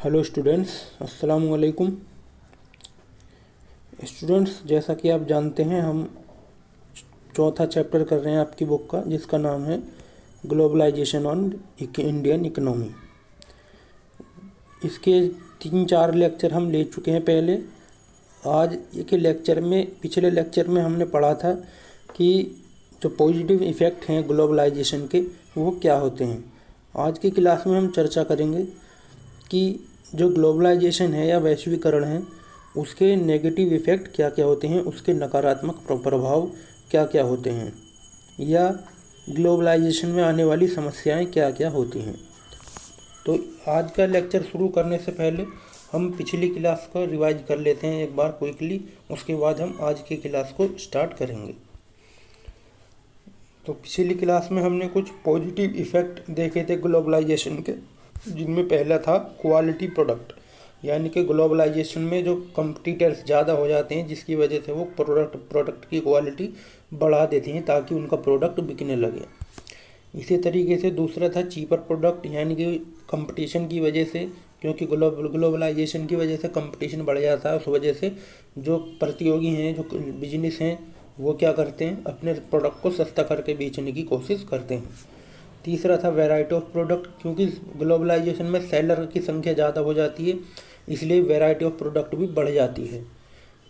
Hello students, अस्सलाम वालेकुम। Students, जैसा कि आप जानते हैं, हम चौथा चैप्टर कर रहे हैं आपकी बुक का, जिसका नाम है ग्लोबलाइजेशन ऑन इंडियन इकोनॉमी। इसके 3-4 लेक्चर हम ले चुके हैं पहले। आज के लेक्चर में, पिछले लेक्चर में हमने पढ़ा था कि जो पॉजिटिव इफ़ेक्ट हैं ग्लोबलाइजेशन के, वो क्या होते हैं। आज की क्लास में हम चर्चा करेंगे कि जो ग्लोबलाइजेशन है या वैश्वीकरण है, उसके नेगेटिव इफ़ेक्ट क्या क्या होते हैं, उसके नकारात्मक प्रभाव क्या क्या होते हैं, या ग्लोबलाइजेशन में आने वाली समस्याएं क्या क्या होती हैं। तो आज का लेक्चर शुरू करने से पहले हम पिछली क्लास को रिवाइज कर लेते हैं एक बार क्विकली, उसके बाद हम आज की क्लास को स्टार्ट करेंगे। तो पिछली क्लास में हमने कुछ पॉजिटिव इफ़ेक्ट देखे थे ग्लोबलाइजेशन के, जिनमें पहला था क्वालिटी प्रोडक्ट, यानी कि ग्लोबलाइजेशन में जो कंपटीटर्स ज़्यादा हो जाते हैं, जिसकी वजह से वो प्रोडक्ट की क्वालिटी बढ़ा देते हैं ताकि उनका प्रोडक्ट बिकने लगे। इसी तरीके से दूसरा था चीपर प्रोडक्ट, यानी कि कंपटीशन की वजह से, क्योंकि ग्लोबलाइजेशन की वजह से कंपटीशन बढ़ जाता है, उस वजह से जो प्रतियोगी हैं, जो बिजनेस हैं, वो क्या करते हैं, अपने प्रोडक्ट को सस्ता करके बेचने की कोशिश करते हैं। तीसरा था वैरायटी ऑफ प्रोडक्ट, क्योंकि ग्लोबलाइजेशन में सेलर की संख्या ज़्यादा हो जाती है, इसलिए वैरायटी ऑफ प्रोडक्ट भी बढ़ जाती है।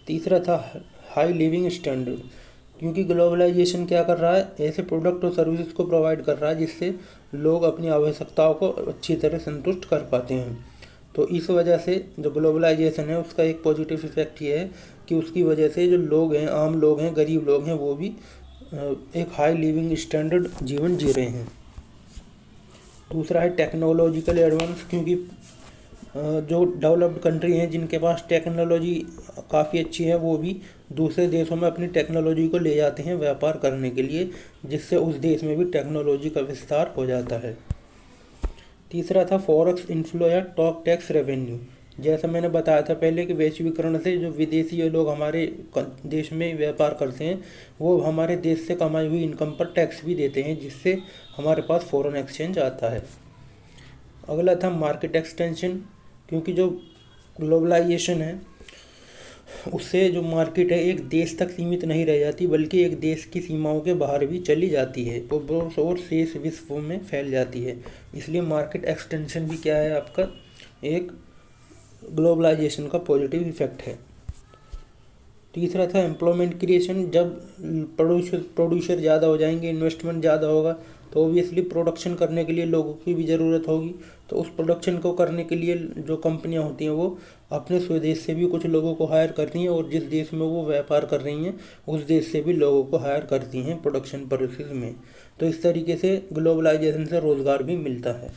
तीसरा था हाई लिविंग स्टैंडर्ड, क्योंकि ग्लोबलाइजेशन क्या कर रहा है, ऐसे प्रोडक्ट और सर्विसेज को प्रोवाइड कर रहा है जिससे लोग अपनी आवश्यकताओं को अच्छी तरह संतुष्ट कर पाते हैं। तो इस वजह से जो ग्लोबलाइजेशन है, उसका एक पॉजिटिव इफेक्ट ये है कि उसकी वजह से जो लोग हैं, आम लोग हैं, गरीब लोग हैं, वो भी एक हाई लिविंग स्टैंडर्ड जीवन जी रहे हैं। दूसरा है टेक्नोलॉजिकल एडवांस, क्योंकि जो डेवलप्ड कंट्री हैं, जिनके पास टेक्नोलॉजी काफ़ी अच्छी है, वो भी दूसरे देशों में अपनी टेक्नोलॉजी को ले जाते हैं व्यापार करने के लिए, जिससे उस देश में भी टेक्नोलॉजी का विस्तार हो जाता है। तीसरा था फॉरेक्स इन्फ्लो या टॉप टैक्स रेवेन्यू। जैसा मैंने बताया था पहले कि वैश्वीकरण से जो विदेशी लोग हमारे देश में व्यापार करते हैं, वो हमारे देश से कमाई हुई इनकम पर टैक्स भी देते हैं, जिससे हमारे पास फॉरेन एक्सचेंज आता है। अगला था मार्केट एक्सटेंशन, क्योंकि जो ग्लोबलाइजेशन है, उससे जो मार्केट है एक देश तक सीमित नहीं रह जाती, बल्कि एक देश की सीमाओं के बाहर भी चली जाती है और शेष विश्व में फैल जाती है। इसलिए मार्केट एक्सटेंशन भी क्या है, आपका एक ग्लोबलाइजेशन का पॉजिटिव इफेक्ट है। तीसरा था एम्प्लॉयमेंट क्रिएशन, जब प्रोड्यूसर ज़्यादा हो जाएंगे, इन्वेस्टमेंट ज़्यादा होगा, तो ऑब्वियसली प्रोडक्शन करने के लिए लोगों की भी ज़रूरत होगी। तो उस प्रोडक्शन को करने के लिए जो कंपनियां होती हैं, वो अपने स्वदेश से भी कुछ लोगों को हायर करती हैं, और जिस देश में वो व्यापार कर रही हैं, उस देश से भी लोगों को हायर करती हैं प्रोडक्शन प्रोसेस में। तो इस तरीके से ग्लोबलाइजेशन से रोज़गार भी मिलता है।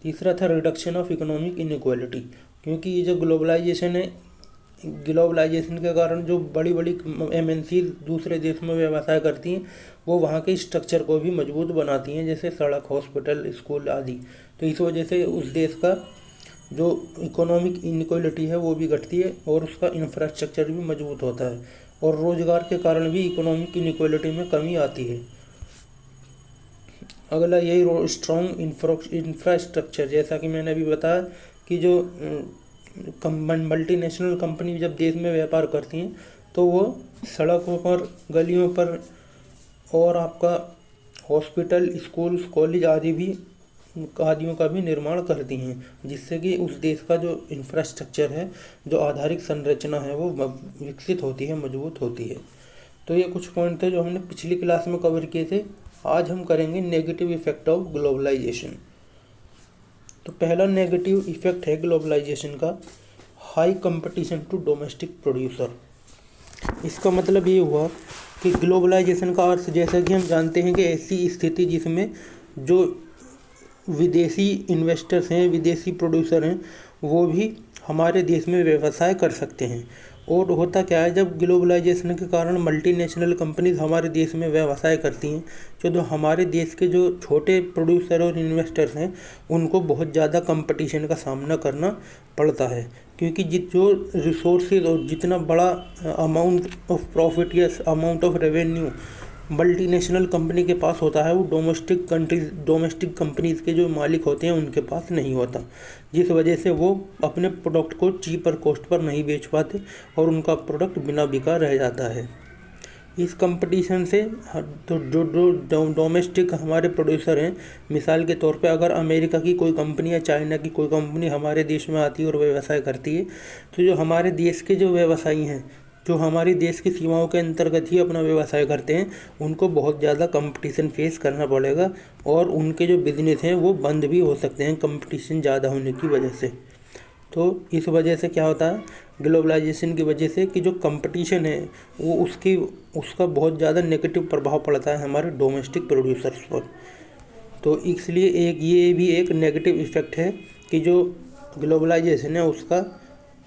तीसरा था रिडक्शन ऑफ इकोनॉमिक इनइक्वालिटी, क्योंकि ये जो ग्लोबलाइजेशन है, ग्लोबलाइजेशन के कारण जो बड़ी बड़ी MNC दूसरे देश में व्यवसाय करती हैं, वो वहाँ के स्ट्रक्चर को भी मजबूत बनाती हैं, जैसे सड़क, हॉस्पिटल, स्कूल आदि। तो इस वजह से उस देश का जो इकोनॉमिक इनइक्वालिटी है वो भी घटती है, और उसका इंफ्रास्ट्रक्चर भी मजबूत होता है, और रोजगार के कारण भी इकोनॉमिक इनइक्वालिटी में कमी आती है। अगला यही स्ट्रॉन्ग इंफ्रास्ट्रक्चर, जैसा कि मैंने अभी बताया कि जो मल्टीनेशनल कंपनी जब देश में व्यापार करती हैं, तो वो सड़कों पर, गलियों पर, और आपका हॉस्पिटल, स्कूल्स, कॉलेज आदियों का भी निर्माण करती हैं, जिससे कि उस देश का जो इंफ्रास्ट्रक्चर है, जो आधारिक संरचना है, वो विकसित होती है, मजबूत होती है। तो ये कुछ पॉइंट थे जो हमने पिछली क्लास में कवर किए थे। आज हम करेंगे नेगेटिव इफेक्ट ऑफ ग्लोबलाइजेशन। तो पहला नेगेटिव इफेक्ट है ग्लोबलाइजेशन का, high competition to domestic producer. इसका मतलब ये हुआ कि ग्लोबलाइजेशन का अर्थ, जैसा कि हम जानते हैं, कि ऐसी स्थिति जिसमें जो विदेशी इन्वेस्टर्स हैं, विदेशी प्रोड्यूसर हैं, वो भी हमारे देश में व्यवसाय कर सकते हैं। और होता क्या है, जब ग्लोबलाइजेशन के कारण मल्टीनेशनल कंपनीज हमारे देश में व्यवसाय करती हैं, जो हमारे देश के जो छोटे प्रोड्यूसर और इन्वेस्टर्स हैं, उनको बहुत ज़्यादा कंपटीशन का सामना करना पड़ता है, क्योंकि जो रिसोर्सेज और जितना बड़ा अमाउंट ऑफ प्रॉफिट या amount of revenue multinational company के पास होता है वो डोमेस्टिक कंपनीज़ के जो मालिक होते हैं उनके पास नहीं होता, जिस वजह से वो अपने प्रोडक्ट को चीपर कॉस्ट पर नहीं बेच पाते और उनका प्रोडक्ट बिना बिका रह जाता है। इस कंपटीशन से तो जो डोमेस्टिक हमारे प्रोड्यूसर हैं, मिसाल के तौर पे अगर अमेरिका की कोई कंपनी या चाइना की कोई कंपनी हमारे देश में आती है और व्यवसाय करती है, तो जो हमारे देश के जो व्यवसायी हैं, जो हमारी देश की सीमाओं के अंतर्गत ही अपना व्यवसाय करते हैं, उनको बहुत ज़्यादा कंपटीशन फेस करना पड़ेगा और उनके जो बिज़नेस हैं वो बंद भी हो सकते हैं कंपटीशन ज़्यादा होने की वजह से। तो इस वजह से क्या होता है, ग्लोबलाइजेशन की वजह से कि जो कंपटीशन है वो उसका बहुत ज़्यादा नेगेटिव प्रभाव पड़ता है हमारे डोमेस्टिक प्रोड्यूसर्स पर। तो इसलिए ये भी एक नेगेटिव इफ़ेक्ट है कि जो ग्लोबलाइजेशन है उसका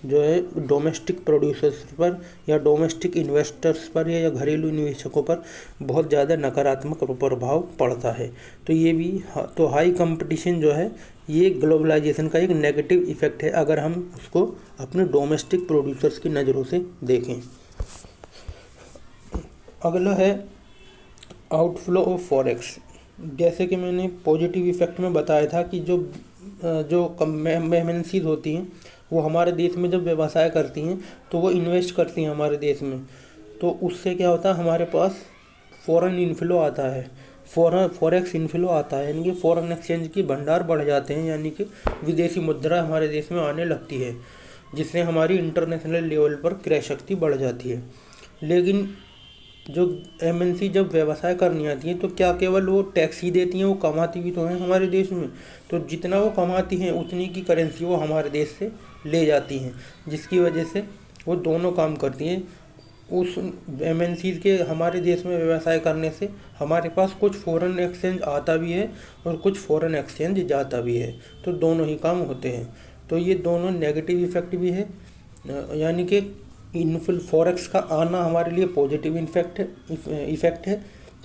जो है डोमेस्टिक प्रोड्यूसर्स पर या डोमेस्टिक इन्वेस्टर्स पर या घरेलू निवेशकों पर बहुत ज़्यादा नकारात्मक प्रभाव पड़ता है। तो ये भी तो हाई कंपटीशन जो है ये ग्लोबलाइजेशन का एक नेगेटिव इफ़ेक्ट है अगर हम उसको अपने डोमेस्टिक प्रोड्यूसर्स की नज़रों से देखें। अगला है आउटफ्लो ऑफ फॉरेक्स। जैसे कि मैंने पॉजिटिव इफ़ेक्ट में बताया था कि जो MNCs होती हैं वो हमारे देश में जब व्यवसाय करती हैं तो वो इन्वेस्ट करती हैं हमारे देश में, तो उससे क्या होता है हमारे पास फॉरेन इनफ्लो आता है, फॉरेक्स इनफ्लो आता है, यानी कि फॉरेन एक्सचेंज की भंडार बढ़ जाते हैं, यानी कि विदेशी मुद्रा हमारे देश में आने लगती है, जिससे हमारी इंटरनेशनल लेवल पर क्रय शक्ति बढ़ जाती है। लेकिन जो MNC जब व्यवसाय करनी आती है तो क्या केवल वो टैक्स ही देती हैं, वो कमाती भी तो हैं हमारे देश में, तो जितना वो कमाती हैं उतनी की करेंसी वो हमारे देश से ले जाती हैं, जिसकी वजह से वो दोनों काम करती हैं। उस MNCs के हमारे देश में व्यवसाय करने से हमारे पास कुछ फॉरेन एक्सचेंज आता भी है और कुछ फॉरेन एक्सचेंज जाता भी है, तो दोनों ही काम होते हैं। तो ये दोनों नेगेटिव इफ़ेक्ट भी है, यानी कि फॉरेक्स का आना हमारे लिए पॉजिटिव इफ़ेक्ट है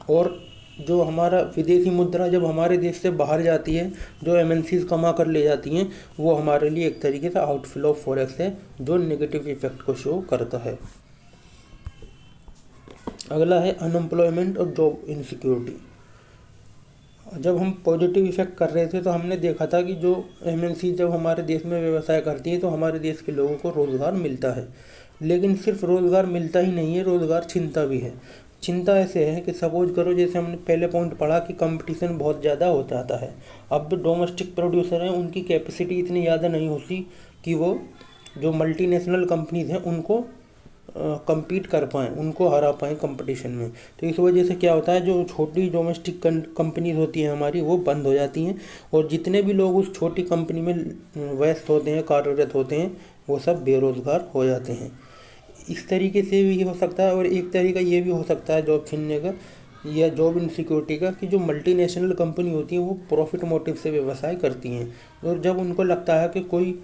और जो हमारा विदेशी मुद्रा जब हमारे देश से बाहर जाती है, जो MNCs कमा कर ले जाती हैं, वो हमारे लिए एक तरीके से आउटफ्लो ऑफ फॉरेक्स है जो नेगेटिव इफ़ेक्ट को शो करता है। अगला है अनएम्प्लॉयमेंट और जॉब इनसिक्योरिटी। जब हम पॉजिटिव इफ़ेक्ट कर रहे थे तो हमने देखा था कि जो MNC जब हमारे देश में व्यवसाय करती है तो हमारे देश के लोगों को रोज़गार मिलता है, लेकिन सिर्फ रोज़गार मिलता ही नहीं है, रोज़गार छिनता भी है। चिंता ऐसे है कि सपोज करो, जैसे हमने पहले पॉइंट पढ़ा कि कंपटीशन बहुत ज़्यादा हो जाता है। अब जो डोमेस्टिक प्रोड्यूसर हैं उनकी कैपेसिटी इतनी ज़्यादा नहीं होती कि वो जो मल्टीनेशनल कंपनीज़ हैं उनको compete कर पाएँ, उनको हरा पाएँ कंपटीशन में। तो इस वजह से क्या होता है, जो छोटी डोमेस्टिक कंपनीज होती हैं हमारी वो बंद हो जाती हैं और जितने भी लोग उस छोटी कंपनी में व्यस्त होते हैं, कार्यरत होते हैं, वो सब बेरोज़गार हो जाते हैं। इस तरीके से भी हो सकता है और एक तरीका ये भी हो सकता है जॉब छीनने का या जॉब इनसिक्योरिटी का कि जो मल्टीनेशनल कंपनी होती हैं वो प्रॉफिट मोटिव से व्यवसाय करती हैं और जब उनको लगता है कि कोई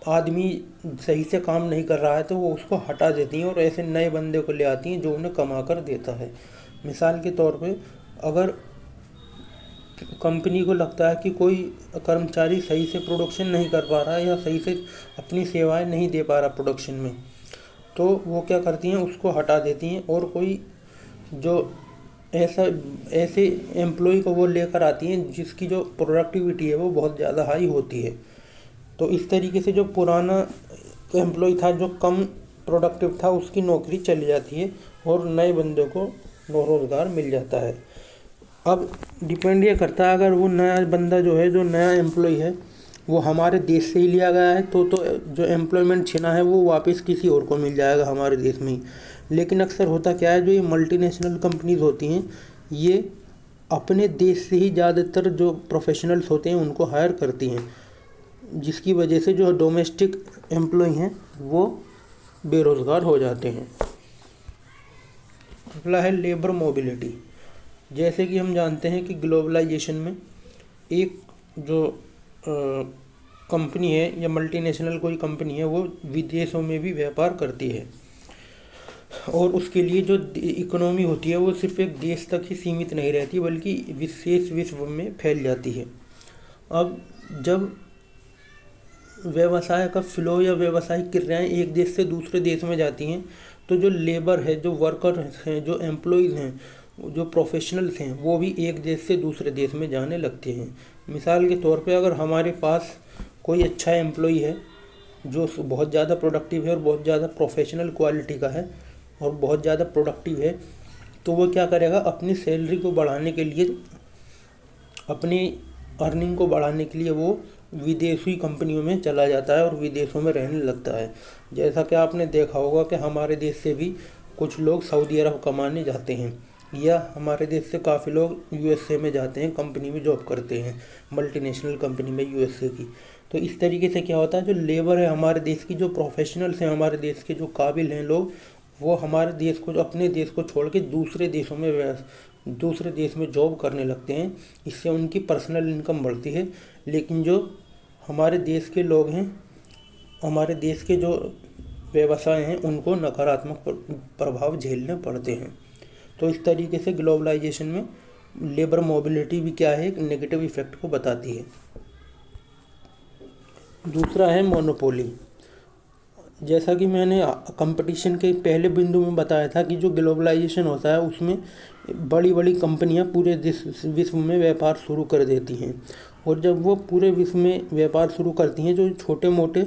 आदमी सही से काम नहीं कर रहा है तो वो उसको हटा देती हैं और ऐसे नए बंदे को ले आती हैं जो उन्हें कमा कर देता है। मिसाल के तौर पे अगर कंपनी को लगता है कि कोई कर्मचारी सही से प्रोडक्शन नहीं कर पा रहा है या सही से अपनी सेवाएं नहीं दे पा रहा प्रोडक्शन में, तो वो क्या करती हैं, उसको हटा देती हैं और कोई जो ऐसे एम्प्लॉय को वो लेकर आती हैं जिसकी जो प्रोडक्टिविटी है वो बहुत ज़्यादा हाई होती है। तो इस तरीके से जो पुराना एम्प्लॉय था जो कम प्रोडक्टिव था उसकी नौकरी चली जाती है और नए बंदे को रोज़गार मिल जाता है। अब डिपेंड ये करता है, अगर वो नया बंदा जो है, जो नया एम्प्लॉय है, वो हमारे देश से ही लिया गया है तो जो एम्प्लॉयमेंट छिना है वो वापस किसी और को मिल जाएगा हमारे देश में ही। लेकिन अक्सर होता क्या है, जो ये मल्टीनेशनल कंपनीज होती हैं ये अपने देश से ही ज़्यादातर जो प्रोफेशनल्स होते हैं उनको हायर करती हैं, जिसकी वजह से जो डोमेस्टिक एम्प्लॉय हैं वो बेरोज़गार हो जाते हैं। अगला है लेबर मोबिलिटी। जैसे कि हम जानते हैं कि ग्लोबलाइजेशन में एक जो कंपनी है या मल्टीनेशनल कोई कंपनी है वो विदेशों में भी व्यापार करती है और उसके लिए जो इकोनॉमी होती है वो सिर्फ एक देश तक ही सीमित नहीं रहती बल्कि विशेष विश्व में फैल जाती है। अब जब व्यवसाय का फ्लो या व्यवसायिक क्रियाएं एक देश से दूसरे देश में जाती हैं तो जो लेबर है, जो वर्कर हैं, जो एम्प्लॉयज़ हैं, जो प्रोफेशनल्स हैं, वो भी एक देश से दूसरे देश में जाने लगते हैं। मिसाल के तौर पे अगर हमारे पास कोई अच्छा एम्प्लॉई है जो बहुत ज़्यादा प्रोडक्टिव है और बहुत ज़्यादा प्रोफेशनल क्वालिटी का है और बहुत ज़्यादा प्रोडक्टिव है, तो वो क्या करेगा, अपनी सैलरी को बढ़ाने के लिए, अपनी अर्निंग को बढ़ाने के लिए वो विदेशी कंपनियों में चला जाता है और विदेशों में रहने लगता है। जैसा कि आपने देखा होगा कि हमारे देश से भी कुछ लोग सऊदी अरब कमाने जाते हैं, या हमारे देश से काफ़ी लोग यूएसए में जाते हैं, कंपनी में जॉब करते हैं, मल्टीनेशनल कंपनी में यूएसए की। तो इस तरीके से क्या होता है, जो लेबर है हमारे देश की, जो प्रोफेशनल्स हैं हमारे देश के, जो काबिल हैं लोग, वो हमारे देश को, अपने देश को छोड़ के दूसरे देश में जॉब करने लगते हैं। इससे उनकी पर्सनल इनकम बढ़ती है। लेकिन जो हमारे देश के लोग हैं, हमारे देश के जो व्यवसाय हैं, उनको नकारात्मक प्रभाव झेलने पड़ते हैं। तो इस तरीके से ग्लोबलाइजेशन में लेबर मोबिलिटी भी क्या है, एक नेगेटिव इफेक्ट को बताती है। दूसरा है मोनोपोली। जैसा कि मैंने कंपटीशन के पहले बिंदु में बताया था कि जो ग्लोबलाइजेशन होता है उसमें बड़ी बड़ी कंपनियां पूरे विश्व में व्यापार शुरू कर देती हैं, और जब वो पूरे विश्व में व्यापार शुरू करती हैं, जो छोटे मोटे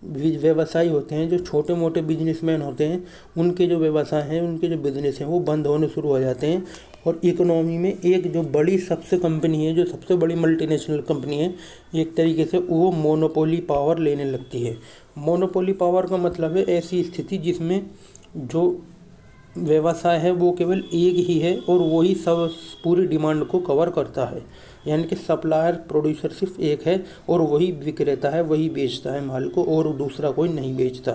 व्यवसायी होते हैं, जो छोटे मोटे बिजनेसमैन होते हैं, उनके जो व्यवसाय हैं, उनके जो बिजनेस हैं, वो बंद होने शुरू हो जाते हैं। और इकोनॉमी में एक जो बड़ी सबसे कंपनी है, जो सबसे बड़ी मल्टीनेशनल कंपनी है, एक तरीके से वो मोनोपोली पावर लेने लगती है। मोनोपोली पावर का मतलब है ऐसी स्थिति जिसमें जो व्यवसाय है वो केवल एक ही है और वही सब पूरी डिमांड को कवर करता है। यानी कि सप्लायर, प्रोड्यूसर सिर्फ एक है और वही विक्रेता है, वही बेचता है माल को, और दूसरा कोई नहीं बेचता,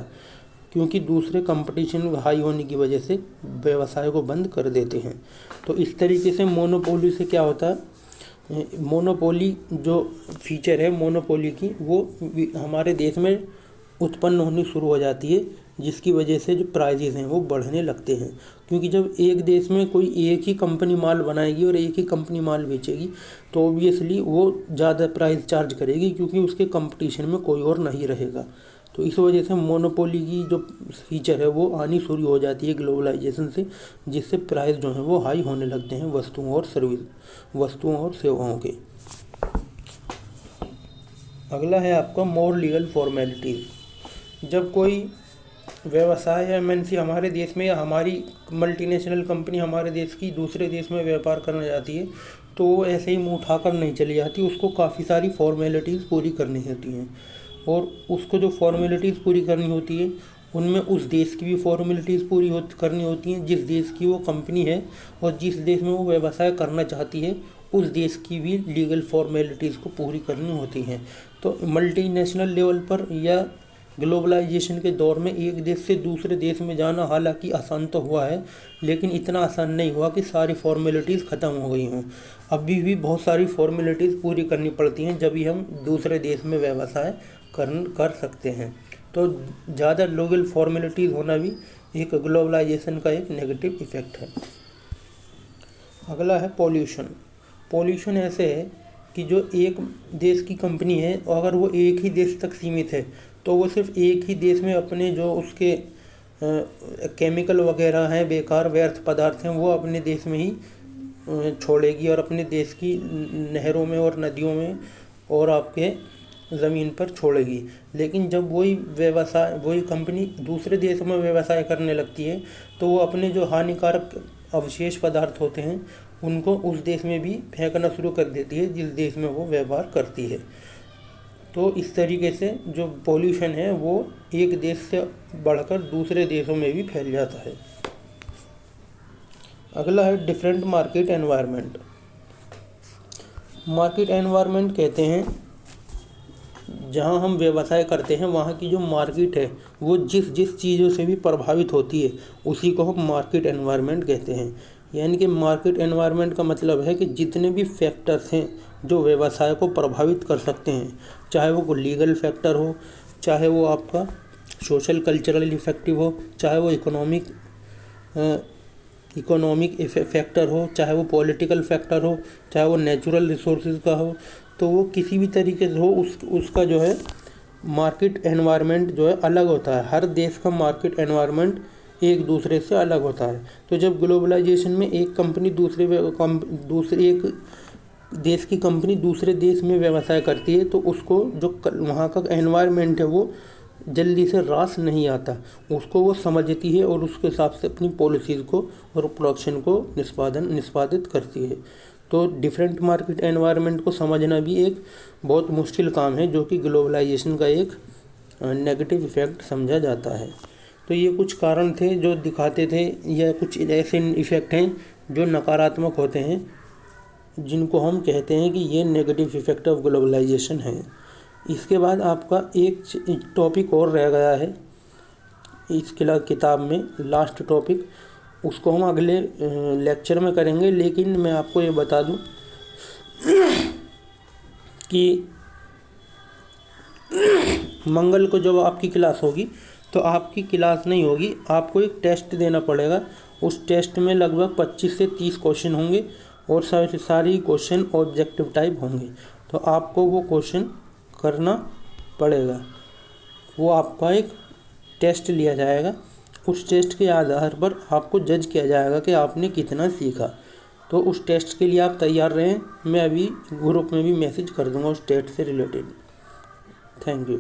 क्योंकि दूसरे कंपटीशन हाई होने की वजह से व्यवसाय को बंद कर देते हैं। तो इस तरीके से मोनोपोली से क्या होता है, मोनोपोली जो फीचर है मोनोपोली की, वो हमारे देश में उत्पन्न होनी शुरू हो जाती है, जिसकी वजह से जो प्राइजेज़ हैं वो बढ़ने लगते हैं। क्योंकि जब एक देश में कोई एक ही कंपनी माल बनाएगी और एक ही कंपनी माल बेचेगी, तो ऑब्वियसली वो ज़्यादा प्राइस चार्ज करेगी, क्योंकि उसके कंपटीशन में कोई और नहीं रहेगा। तो इस वजह से मोनोपोली की जो फीचर है वो आनी शुरू हो जाती है ग्लोबलाइजेशन से, जिससे प्राइस जो हैं वो हाई होने लगते हैं वस्तुओं और सेवाओं के। अगला है आपका मोर लीगल फॉर्मेलिटीज़। जब कोई व्यवसाय या एमएनसी हमारे देश में, या हमारी मल्टीनेशनल कंपनी हमारे देश की दूसरे देश में व्यापार करने जाती है, तो वो ऐसे ही मुँह उठाकर नहीं चली जाती, उसको काफ़ी सारी फॉर्मेलिटीज़ पूरी करनी होती हैं। और उसको जो फॉर्मेलिटीज़ पूरी करनी होती है, उनमें उस देश की भी फॉर्मेलिटीज़ करनी होती हैं जिस देश की वो कंपनी है, और जिस देश में वो व्यवसाय करना चाहती है उस देश की भी लीगल फॉर्मेलिटीज़ को पूरी करनी होती हैं। तो मल्टीनेशनल लेवल पर या ग्लोबलाइजेशन के दौर में एक देश से दूसरे देश में जाना हालांकि आसान तो हुआ है, लेकिन इतना आसान नहीं हुआ कि सारी फॉर्मेलिटीज़ ख़त्म हो गई हों। अभी भी बहुत सारी फॉर्मेलिटीज़ पूरी करनी पड़ती हैं, जब भी हम दूसरे देश में व्यवसाय कर सकते हैं। तो ज़्यादा लीगल फॉर्मेलिटीज़ होना भी एक ग्लोबलाइजेशन का एक नेगेटिव इफ़ेक्ट है। अगला है पॉल्यूशन। पॉल्यूशन ऐसे है कि जो एक देश की कंपनी है, अगर वो एक ही देश तक सीमित है, तो वो सिर्फ एक ही देश में अपने जो उसके केमिकल वगैरह हैं, बेकार व्यर्थ पदार्थ हैं, वो अपने देश में ही छोड़ेगी और अपने देश की नहरों में और नदियों में और आपके ज़मीन पर छोड़ेगी। लेकिन जब वही कंपनी दूसरे देश में व्यवसाय करने लगती है, तो वो अपने जो हानिकारक अवशेष पदार्थ होते हैं उनको उस देश में भी फेंकना शुरू कर देती है जिस देश में वो व्यापार करती है। तो इस तरीके से जो पॉल्यूशन है वो एक देश से बढ़कर दूसरे देशों में भी फैल जाता है। अगला है different market environment. Market environment कहते हैं जहाँ हम व्यवसाय करते हैं वहाँ की जो मार्केट है वो जिस चीज़ों से भी प्रभावित होती है उसी को हम मार्केट एनवायरनमेंट कहते हैं। यानी कि मार्केट एनवायरनमेंट का मतलब है कि जितने भी फैक्टर्स हैं जो व्यवसाय को प्रभावित कर सकते हैं, चाहे वो लीगल फैक्टर हो, चाहे वो आपका सोशल कल्चरल इफेक्टिव हो, चाहे वो इकोनॉमिक फैक्टर हो, चाहे वो पॉलिटिकल फैक्टर हो, चाहे वो नेचुरल रिसोर्सेज का हो, तो वो किसी भी तरीके से हो उसका जो है मार्केट एनवायरनमेंट जो है अलग होता है। हर देश का मार्केट एनवायरनमेंट एक दूसरे से अलग होता है। तो जब ग्लोबलाइजेशन में एक कंपनी दूसरे एक देश की कंपनी दूसरे देश में व्यवसाय करती है तो उसको जो वहाँ का एनवायरनमेंट है वो जल्दी से रास नहीं आता, उसको वो समझती है और उसके हिसाब से अपनी पॉलिसीज़ को और प्रोडक्शन को निष्पादित करती है। तो डिफरेंट मार्केट एनवायरनमेंट को समझना भी एक बहुत मुश्किल काम है, जो कि ग्लोबलाइजेशन का एक नेगेटिव इफ़ेक्ट समझा जाता है। तो ये कुछ कारण थे जो दिखाते थे, या कुछ ऐसे इफ़ेक्ट हैं जो नकारात्मक होते हैं, जिनको हम कहते हैं कि ये नेगेटिव इफ़ेक्ट ऑफ ग्लोबलाइजेशन है। इसके बाद आपका एक टॉपिक और रह गया है इस किताब में, लास्ट टॉपिक, उसको हम अगले लेक्चर में करेंगे। लेकिन मैं आपको ये बता दूं कि मंगल को जब आपकी क्लास होगी तो आपकी क्लास नहीं होगी, आपको एक टेस्ट देना पड़ेगा। उस टेस्ट में लगभग 25 से 30 क्वेश्चन होंगे और सारी क्वेश्चन ऑब्जेक्टिव टाइप होंगे। तो आपको वो क्वेश्चन करना पड़ेगा, वो आपका एक टेस्ट लिया जाएगा। उस टेस्ट के आधार पर आपको जज किया जाएगा कि आपने कितना सीखा। तो उस टेस्ट के लिए आप तैयार रहें। मैं अभी ग्रुप में भी मैसेज कर दूंगा उस टेस्ट से रिलेटेड। Thank you.